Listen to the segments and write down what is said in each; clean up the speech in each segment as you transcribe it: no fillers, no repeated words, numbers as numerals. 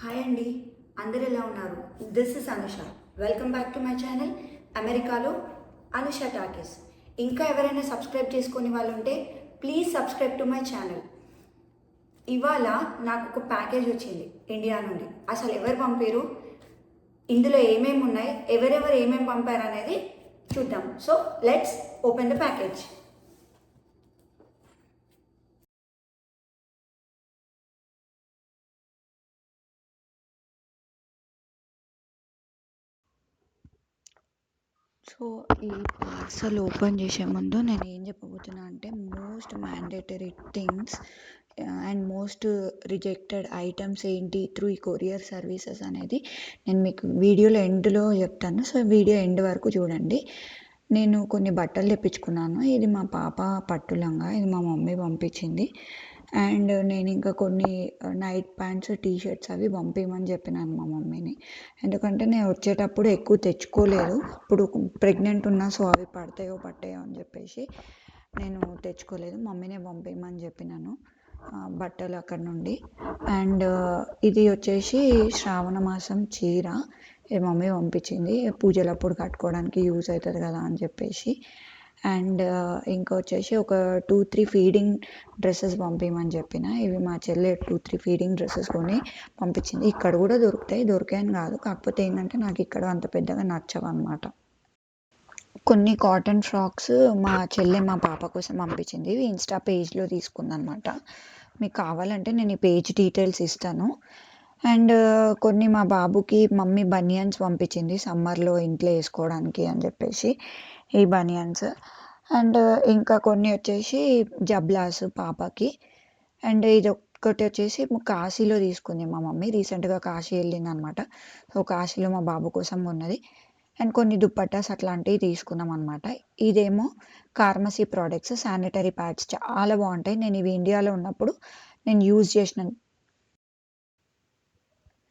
Hi అండి, అందరు ఎలా ఉన్నారు? This is Anusha. Welcome back to my channel అమెరికాలో అనుష టాకీస్. ఇంకా ఎవరైనా సబ్స్క్రైబ్ చేసుకునే వాళ్ళు ఉంటే please subscribe to my channel. ఇవాళ నాకు ఒక ప్యాకేజ్ వచ్చింది ఇండియా నుండి. అసలు ఎవరు పంపారు, ఇందులో ఏమేమి ఉన్నాయి, ఎవరెవరు ఏమేమి పంపారు అనేది చూద్దాం. So let's open the package. So ఈ పార్సల్ ఓపెన్ చేసే ముందు నేను ఏం చెప్పబోతున్నా అంటే most mandatory things and most rejected items ఏంటి త్రూ ఈ కొరియర్ సర్వీసెస్ అనేది నేను మీకు వీడియోలో ఎండ్లో చెప్తాను. సో వీడియో ఎండ్ వరకు చూడండి. నేను కొన్ని బట్టలు తెప్పించుకున్నాను. ఇది మా పాప పట్టు లంగా, ఇది మా మమ్మీ పంపించింది. అండ్ నేను ఇంకా కొన్ని నైట్ ప్యాంట్స్, టీ షర్ట్స్ అవి పంపించమని చెప్పినాను మా మమ్మీని. ఎందుకంటే నేను వచ్చేటప్పుడు ఎక్కువ తెచ్చుకోలేదు, ఇప్పుడు ప్రెగ్నెంట్ ఉన్నా, సో అవి పడతాయో పట్టాయో అని చెప్పేసి నేను తెచ్చుకోలేదు. మమ్మీనే పంపించమని చెప్పినాను బట్టలు అక్కడ నుండి. అండ్ ఇది వచ్చేసి శ్రావణ మాసం చీర, ఇది మమ్మీ పంపించింది. పూజలప్పుడు కట్టుకోవడానికి యూజ్ అవుతుంది కదా అని చెప్పేసి. అండ్ ఇంకా వచ్చేసి ఒక 2-3 ఫీడింగ్ డ్రెస్సెస్ పంపించమని చెప్పిన. ఇవి మా చెల్లె 2-3 ఫీడింగ్ డ్రెస్సెస్ కొని పంపించింది. ఇక్కడ కూడా దొరికాయని కాదు, కాకపోతే ఏంటంటే నాకు ఇక్కడ అంత పెద్దగా నచ్చవు అనమాట. కొన్ని కాటన్ ఫ్రాక్స్ మా చెల్లె మా పాప కోసం పంపించింది. ఇవి ఇన్స్టా పేజ్లో తీసుకుందనమాట. మీకు కావాలంటే నేను ఈ పేజ్ డీటెయిల్స్ ఇస్తాను. అండ్ కొన్ని మా బాబుకి మమ్మీ బనియన్స్ పంపించింది, సమ్మర్లో ఇంట్లో వేసుకోవడానికి అని చెప్పేసి ఈ బనియన్స్. అండ్ ఇంకా కొన్ని వచ్చేసి జబ్లాస్ పాపకి. అండ్ ఇది ఒక్కటి వచ్చేసి కాశీలో తీసుకుంది మా మమ్మీ, రీసెంట్గా కాశీ వెళ్ళింది అనమాట. సో కాశీలో మా బాబు కోసం ఉన్నది. అండ్ కొన్ని దుప్పట్టాస్ అట్లాంటివి తీసుకున్నాం అనమాట. ఇదేమో ఫార్మసీ ప్రోడక్ట్స్, శానిటరీ ప్యాడ్స్ చాలా బాగుంటాయి. నేను ఇవి ఇండియాలో ఉన్నప్పుడు నేను యూజ్ చేసిన.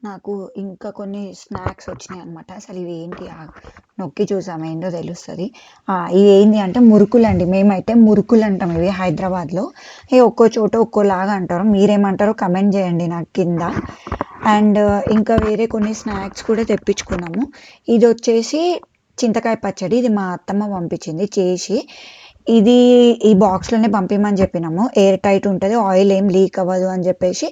నాకు ఇంకా కొన్ని స్నాక్స్ వచ్చినాయి అనమాట. అసలు ఇవి ఏంటి నొక్కి చూసాము ఏంటో తెలుస్తుంది. ఇవి ఏంటి అంటే మురుకులు అండి. మేమైతే మురుకులు అంటాం ఇవి హైదరాబాద్లో. ఇవి ఒక్కో చోట ఒక్కోలాగా అంటారు, మీరేమంటారో కమెంట్ చేయండి నాకు కింద. అండ్ ఇంకా వేరే కొన్ని స్నాక్స్ కూడా తెప్పించుకున్నాము. ఇది వచ్చేసి చింతకాయ పచ్చడి, ఇది మా అత్తమ్మ పంపించింది చేసి. ఇది ఈ బాక్స్లోనే పంపించమని చెప్పినాము, ఎయిర్ టైట్ ఉంటుంది, ఆయిల్ ఏం లీక్ అవ్వదు అని చెప్పేసి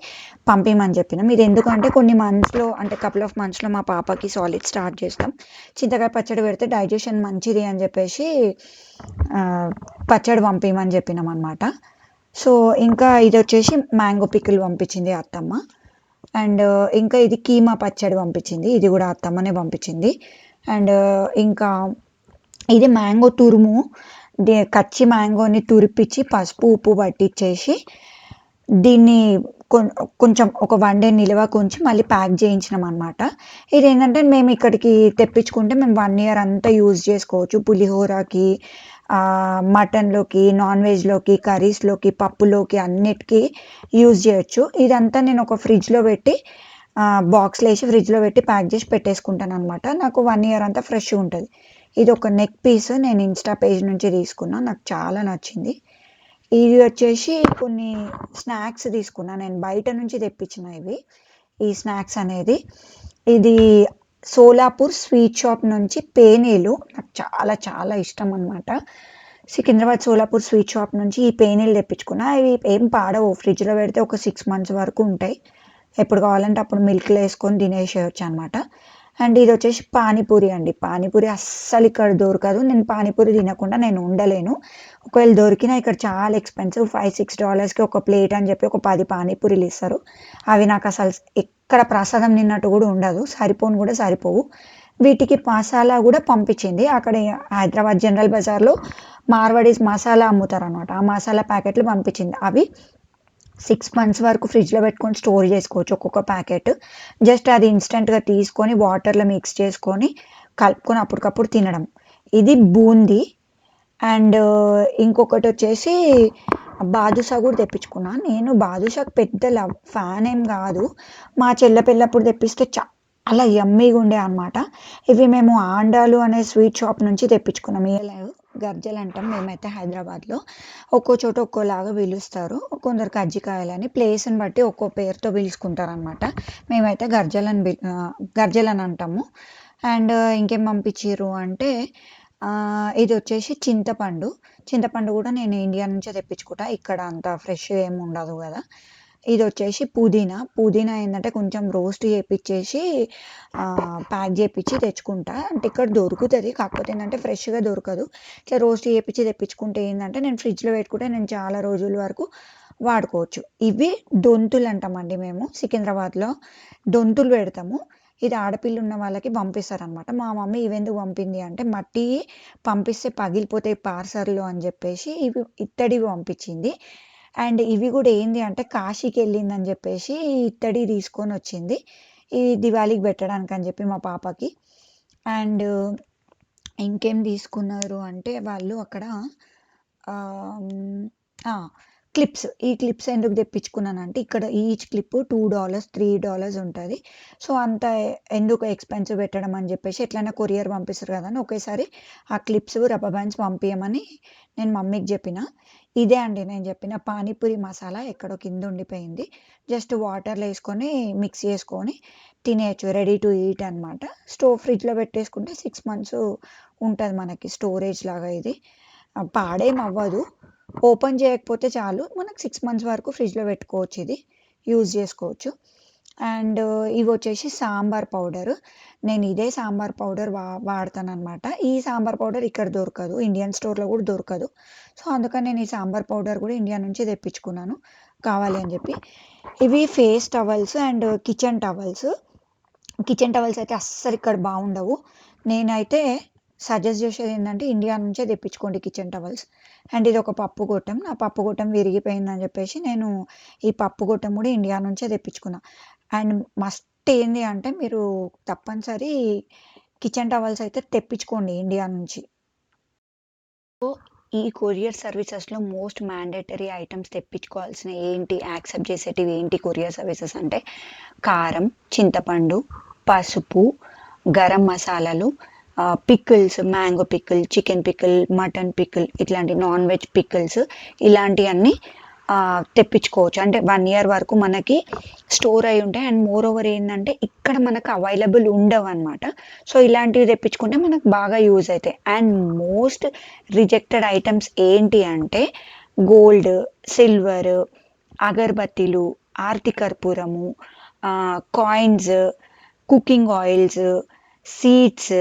పంపించమని చెప్పినాం. ఇది ఎందుకంటే కొన్ని మంత్స్లో, అంటే కపుల్ ఆఫ్ మంత్స్లో మా పాపకి సాలిడ్ స్టార్ట్ చేస్తాం. చింతకాయ పచ్చడి పెడితే డైజెషన్ మంచిది అని చెప్పేసి పచ్చడి పంపించమని చెప్పినాం అనమాట. సో ఇంకా ఇది వచ్చేసి మ్యాంగో పికిల్ పంపించింది అత్తమ్మ. అండ్ ఇంకా ఇది కీమా పచ్చడి పంపించింది, ఇది కూడా అత్తమ్మనే పంపించింది. అండ్ ఇంకా ఇది మ్యాంగో తురుము, కచ్చి మ్యాంగోని తురిపించి పసుపు ఉప్పు పట్టించేసి దీన్ని కొంచెం ఒక 1 డే నిల్వ ఉంచి మళ్ళీ ప్యాక్ చేయించినాం అనమాట. ఇది ఏంటంటే మేము ఇక్కడికి తెప్పించుకుంటే మేము 1 ఇయర్ అంతా యూజ్ చేసుకోవచ్చు. పులిహోరకి, మటన్లోకి, నాన్ వెజ్లోకి, కర్రీస్లోకి, పప్పులోకి అన్నిటికీ యూజ్ చేయొచ్చు. ఇదంతా నేను ఒక ఫ్రిడ్జ్లో పెట్టి బాక్స్లో వేసి ఫ్రిడ్జ్లో పెట్టి ప్యాక్ చేసి పెట్టేసుకుంటాను అనమాట. నాకు 1 ఇయర్ అంతా ఫ్రెష్ ఉంటుంది. ఇది ఒక నెక్ పీస్, నేను ఇన్స్టా పేజ్ నుంచి తీసుకున్నా, నాకు చాలా నచ్చింది. ఇది వచ్చేసి కొన్ని స్నాక్స్ తీసుకున్నా, నేను బయట నుంచి తెప్పించిన ఇవి. ఈ స్నాక్స్ అనేది ఇది సోలాపూర్ స్వీట్ షాప్ నుంచి పేనీలు, నాకు చాలా చాలా ఇష్టం అనమాట. సికింద్రాబాద్ సోలాపూర్ స్వీట్ షాప్ నుంచి ఈ పేనీలు తెప్పించుకున్నా. ఇవి ఏం పాడవు, ఫ్రిడ్జ్లో పెడితే ఒక 6 months వరకు ఉంటాయి. ఎప్పుడు కావాలంటే అప్పుడు మిల్క్లో వేసుకొని తినేసేయచ్చు అనమాట. అండ్ ఇది వచ్చేసి పానీపూరి అండి. పానీపూరి అస్సలు ఇక్కడ దొరకదు. నేను పానీపూరి తినకుండా నేను ఉండలేను. ఒకవేళ దొరికినా ఇక్కడ చాలా ఎక్స్పెన్సివ్, $5-6కి ఒక ప్లేట్ అని చెప్పి ఒక 10 పానీపూరీలు ఇస్తారు. అవి నాకు అసలు ఎక్కడ ప్రసాదం తిన్నట్టు కూడా ఉండదు, సరిపోను కూడా సరిపోవు. వీటికి మసాలా కూడా పంపించింది. అక్కడ హైదరాబాద్ జనరల్ బజార్లో మార్వాడీస్ మసాలా అమ్ముతారు అనమాట, ఆ మసాలా ప్యాకెట్లు పంపించింది. అవి 6 months వరకు ఫ్రిడ్జ్లో పెట్టుకొని స్టోర్ చేసుకోవచ్చు ఒక్కొక్క ప్యాకెట్. జస్ట్ అది ఇన్స్టెంట్గా తీసుకొని వాటర్లో మిక్స్ చేసుకొని కలుపుకొని అప్పటికప్పుడు తినడం. ఇది బూందీ. అండ్ ఇంకొకటి వచ్చేసి బాదుషా కూడా తెప్పించుకున్నా. నేను బాదుషాకి పెద్ద ఫ్యాన్ ఏం కాదు, మా చెల్లె పెళ్ళప్పుడు తెప్పిస్తే చాలా యమ్మీగా ఉండే అనమాట. ఇవి మేము ఆండాలు అనే స్వీట్ షాప్ నుంచి తెప్పించుకున్నాం. గర్జలు అంటాం మేమైతే హైదరాబాద్లో. ఒక్కో చోట ఒక్కోలాగా పిలుస్తారు. కొందరు కజ్జికాయలని ప్లేస్ని బట్టి ఒక్కో పేరుతో పిలుచుకుంటారనమాట. మేమైతే గర్జలని అంటాము. అండ్ ఇంకేం పంపించిర్రు అంటే ఇది వచ్చేసి చింతపండు. చింతపండు కూడా నేను ఇండియా నుంచే తెప్పించుకుంటా. ఇక్కడ అంత ఫ్రెష్ ఏమి ఉండదు కదా. ఇది వచ్చేసి పుదీనా. పుదీనా ఏంటంటే కొంచెం రోస్ట్ చేపిచ్చేసి ప్యాక్ చేపించి తెచ్చుకుంటా. అంటే ఇక్కడ దొరుకుతుంది, కాకపోతే ఏంటంటే ఫ్రెష్గా దొరకదు. ఇట్లా రోస్ట్ చేపించి తెప్పించుకుంటే ఏంటంటే నేను ఫ్రిడ్జ్లో పెట్టుకుంటే నేను చాలా రోజుల వరకు వాడుకోవచ్చు. ఇవి దొంతులు అంటామండి మేము సికింద్రాబాద్లో. దొంతులు పెడతాము. ఇది ఆడపిల్ల ఉన్న వాళ్ళకి పంపిస్తారనమాట. మా మమ్మీ ఇవెందుకు పంపింది అంటే మట్టి పంపిస్తే పగిలిపోతాయి పార్సర్లు అని చెప్పేసి ఇవి ఇత్తడివి పంపించింది. అండ్ ఇవి కూడా ఏంది అంటే కాశీకి వెళ్ళిందని చెప్పేసి ఇత్తడి తీసుకొని వచ్చింది. ఈ దివాళీకి పెట్టడానికి అని చెప్పి మా పాపకి. అండ్ ఇంకేం తీసుకున్నారు అంటే వాళ్ళు అక్కడ క్లిప్స్. ఈ క్లిప్స్ ఎందుకు తెప్పించుకున్నానంటే ఇక్కడ ఈచ్ క్లిప్ $2 $3 ఉంటుంది. సో అంత ఎందుకు ఎక్స్పెన్సివ్ పెట్టడం అని చెప్పేసి ఎట్లైనా కొరియర్ పంపిస్తారు కదా అని ఒకేసారి ఆ క్లిప్స్ రబ్బర్ బ్యాండ్స్ పంపించమని నేను మమ్మీకి చెప్పిన. ఇదే అండి నేను చెప్పిన పానీపూరి మసాలా ఎక్కడో కింద ఉండిపోయింది. జస్ట్ వాటర్లో వేసుకొని మిక్స్ చేసుకొని తినేయచ్చు. రెడీ టు ఈట్ అనమాట. ఫ్రిడ్జ్లో పెట్టేసుకుంటే 6 months ఉంటుంది మనకి స్టోరేజ్ లాగా. ఇది పాడేం అవ్వదు. ఓపెన్ చేయకపోతే చాలు, మనకు 6 months వరకు ఫ్రిడ్జ్లో పెట్టుకోవచ్చు. ఇది యూజ్ చేసుకోవచ్చు. అండ్ ఇవి వచ్చేసి సాంబార్ పౌడర్. నేను ఇదే సాంబార్ పౌడర్ వాడతాను అనమాట. ఈ సాంబార్ పౌడర్ ఇక్కడ దొరకదు, ఇండియన్ స్టోర్లో కూడా దొరకదు. సో అందుకని నేను ఈ సాంబార్ పౌడర్ కూడా ఇండియా నుంచి తెప్పించుకున్నాను కావాలి అని చెప్పి. ఇవి face towels and kitchen towels. Kitchen towels అయితే అస్సలు ఇక్కడ బాగుండవు. నేనైతే సజెస్ట్ చేసేది ఏంటంటే ఇండియా నుంచే తెప్పించుకోండి కిచెన్ టవల్స్. అండ్ ఇది ఒక పప్పు గొట్టం. నా పప్పు గొట్టం విరిగిపోయిందని చెప్పేసి నేను ఈ పప్పు గొట్టం కూడా ఇండియా నుంచే తెప్పించుకున్నా. అండ్ మస్ట్ ఏంది అంటే మీరు తప్పనిసరి కిచెన్ టవల్స్ అయితే తెప్పించుకోండి ఇండియా నుంచి. సో ఈ కొరియర్ సర్వీసెస్లో మోస్ట్ మ్యాండేటరీ ఐటమ్స్ తెప్పించుకోవాల్సిన ఏంటి, యాక్సెప్ట్ చేసేటివి ఏంటి కొరియర్ సర్వీసెస్ అంటే కారం, చింతపండు, పసుపు, గరం మసాలాలు, pickles, mango pickle, chicken pickle, mutton pickle, ఇట్లాంటి నాన్ వెజ్ పికిల్స్ ఇలాంటివన్నీ తెప్పించుకోవచ్చు. అంటే 1 year వరకు మనకి స్టోర్ అయి ఉంటాయి. అండ్ మోర్ ఓవర్ ఏంటంటే ఇక్కడ మనకు అవైలబుల్ ఉండవు అనమాట. సో ఇలాంటివి తెప్పించుకుంటే మనకు బాగా యూజ్ అవుతాయి. అండ్ మోస్ట్ రిజెక్టెడ్ ఐటమ్స్ ఏంటి అంటే గోల్డ్, సిల్వర్, అగరబత్తీలు, ఆర్తి కర్పూరము, coins, cooking oils, seeds,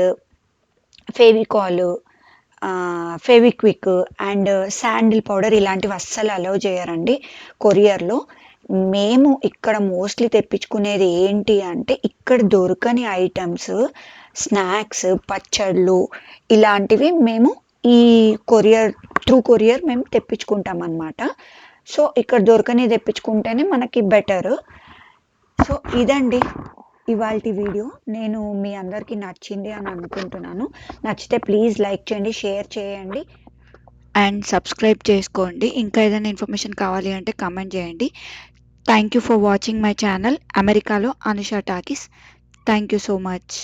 Fevicol, Fevikwik and sandal powder ఇలాంటివి అస్సలు అలౌ చేయరండి కొరియర్లో. మేము ఇక్కడ మోస్ట్లీ తెప్పించుకునేది ఏంటి అంటే ఇక్కడ దొరకని ఐటమ్స్, స్నాక్స్, పచ్చళ్ళు ఇలాంటివి మేము ఈ త్రూ కొరియర్ మేము తెప్పించుకుంటాం అన్నమాట. సో ఇక్కడ దొరకని తెప్పించుకుంటేనే మనకి బెటర్. సో ఇదండి ఇవాల్టి వీడియో. నేను మీ అందరికీ నచ్చింది అని అనుకుంటున్నాను. నచ్చితే ప్లీజ్ లైక్ చేయండి, షేర్ చేయండి అండ్ సబ్స్క్రైబ్ చేసుకోండి. ఇంకా ఏదైనా ఇన్ఫర్మేషన్ కావాలి అంటే కామెంట్ చేయండి. Thank you for watching my channel అమెరికాలో Anusha talkies. Thank you so much.